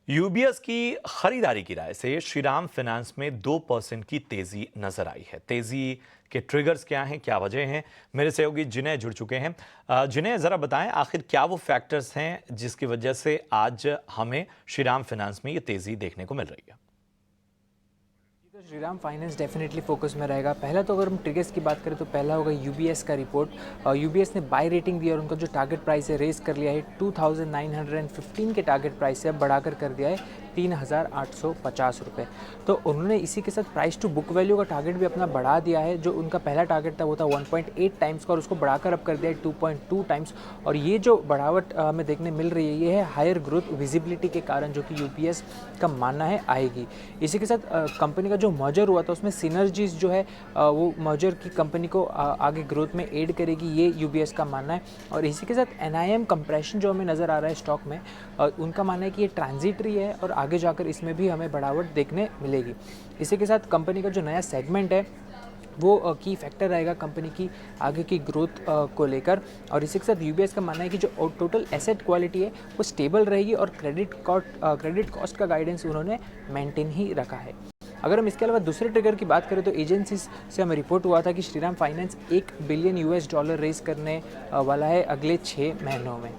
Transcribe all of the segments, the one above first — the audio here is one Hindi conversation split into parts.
यूबीएस की खरीदारी की राय से श्रीराम फाइनेंस में 2% की तेजी नजर आई है। तेजी के ट्रिगर्स क्या हैं, क्या वजह हैं? मेरे सहयोगी जिनेह जुड़ चुके हैं। जिनेह, जरा बताएं आखिर क्या वो फैक्टर्स हैं जिसकी वजह से आज हमें श्रीराम फाइनेंस में ये तेजी देखने को मिल रही है। तो श्रीराम फाइनेंस डेफिनेटली फोकस में रहेगा। पहला तो अगर हम ट्रिगर्स की बात करें तो पहला होगा यूबीएस का रिपोर्ट। यूबीएस ने बाय रेटिंग दी और उनका जो टारगेट प्राइस है रेस कर लिया है 2915 के टारगेट प्राइस से अब बढ़ाकर कर दिया है 3850 रुपये। तो उन्होंने इसी के साथ प्राइस टू बुक वैल्यू का टारगेट भी अपना बढ़ा दिया है। जो उनका पहला टारगेट था वो था 1.8 टाइम्स का और उसको बढ़ाकर अब कर दिया है 2.2 टाइम्स। और ये जो बढ़ावट हमें देखने मिल रही है ये है हायर ग्रोथ विजिबिलिटी के कारण, जो कि यूबीएस का मानना है आएगी। इसी के साथ कंपनी का जो मर्जर हुआ था उसमें सिनर्जीज जो है वो मर्जर की कंपनी को आगे ग्रोथ में एड करेगी, ये यूबीएस का मानना है। और इसी के साथ एनआईएम कंप्रेशन जो हमें नज़र आ रहा है स्टॉक में, उनका मानना है कि ये ट्रांजिटरी है और आगे जाकर इसमें भी हमें बढ़ावट देखने मिलेगी। इसी के साथ कंपनी का जो नया सेगमेंट है वो की फैक्टर रहेगा कंपनी की आगे की ग्रोथ को लेकर। और इसी के साथ यूबीएस का मानना है कि जो टोटल एसेट क्वालिटी है वो स्टेबल रहेगी और क्रेडिट कॉस्ट का गाइडेंस उन्होंने मेंटेन ही रखा है। अगर हम इसके अलावा दूसरे ट्रिगर की बात करें तो एजेंसीज से हमें रिपोर्ट हुआ था कि श्रीराम फाइनेंस $1 बिलियन रेज करने वाला है अगले 6 महीनों में।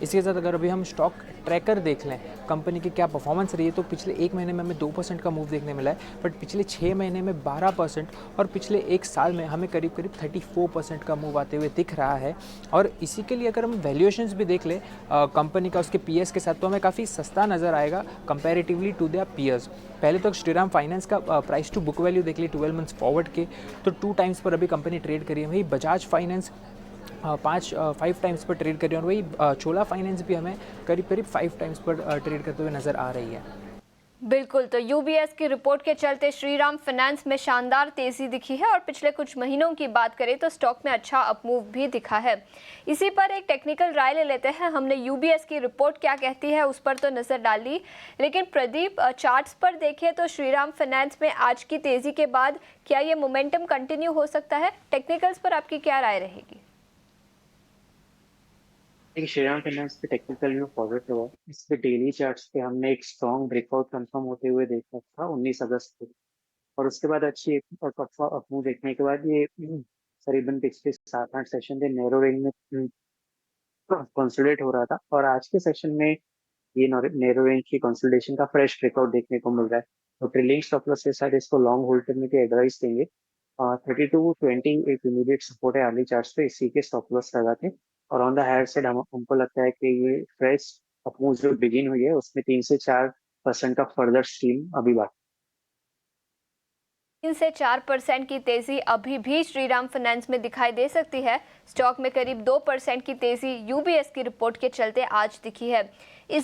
इसके साथ अगर अभी हम स्टॉक ट्रैकर देख लें कंपनी की क्या परफॉर्मेंस रही है तो पिछले 1 महीने में हमें 2% का मूव देखने मिला है, बट पिछले 6 महीने में 12% और पिछले 1 साल में हमें करीब 34% का मूव आते हुए दिख रहा है। और इसी के लिए अगर हम वैल्यूएशंस भी देख लें कंपनी का उसके पीएस के साथ, तो हमें काफ़ी सस्ता नज़र आएगा कंपैरेटिवली टू देयर पीयर्स। पहले तो श्रीराम फाइनेंस का प्राइस टू बुक वैल्यू देख ली 12 मंथ्स फॉरवर्ड के, तो 2 टाइम्स पर अभी कंपनी ट्रेड करी है। वही बजाज फाइनेंस 5 टाइम्स पर ट्रेड कर रही है और वही चोला फाइनेंस भी हमें करीब 5 टाइम्स पर ट्रेड करते हुए नज़र आ रही है। बिल्कुल, तो यूबीएस की रिपोर्ट के चलते श्रीराम फाइनेंस में शानदार तेजी दिखी है और पिछले कुछ महीनों की बात करें तो स्टॉक में अच्छा अपमूव भी दिखा है। इसी पर एक टेक्निकल राय ले लेते हैं। हमने यूबीएस की रिपोर्ट क्या कहती है उस पर तो नज़र डाली, लेकिन प्रदीप, चार्ट्स पर देखें तो श्रीराम फाइनेंस में आज की तेजी के बाद क्या ये मोमेंटम कंटिन्यू हो सकता है? टेक्निकल्स पर आपकी क्या राय रहेगी? देखिए, श्रीराम फाइनेंस पे टेक्निकल व्यू पॉजिटिव है। इस पे डेली चार्ट्स पे हमने एक स्ट्रॉन्ग ब्रेकआउट कंफर्म होते हुए देखा था 19 अगस्त को, और उसके बाद अच्छी एक अपमूव देखने के बाद ये करीबन पिछले 7-8 सेशन से नैरो रेंज में कंसोलिडेट हो रहा था, और आज के सेशन में ये नैरो रेंज की कंसोलिडेशन का फ्रेश ब्रेकआउट देखने को मिल रहा है। तो ट्रेलिंग स्टॉप लॉस के साथ इसको लॉन्ग होल्ड करने की एडवाइस देंगे। 32-20 एक इमीडिएट सपोर्ट है अर्ली चार्ट्स पे, इसी के स्टॉप लॉस लगाते हैं। और ऑन द हायर साइड हमको लगता है कि ये फ्रेश अपमूव जो बिगिन हुई है उसमें 3 से 4% का फर्दर स्ट्रीम अभी बाकी। 3 से 4% की तेजी अभी भी श्रीराम फाइनेंस में दिखाई दे सकती है। स्टॉक में करीब 2% की तेजी यूबीएस की रिपोर्ट के चलते आज दिखी है। इस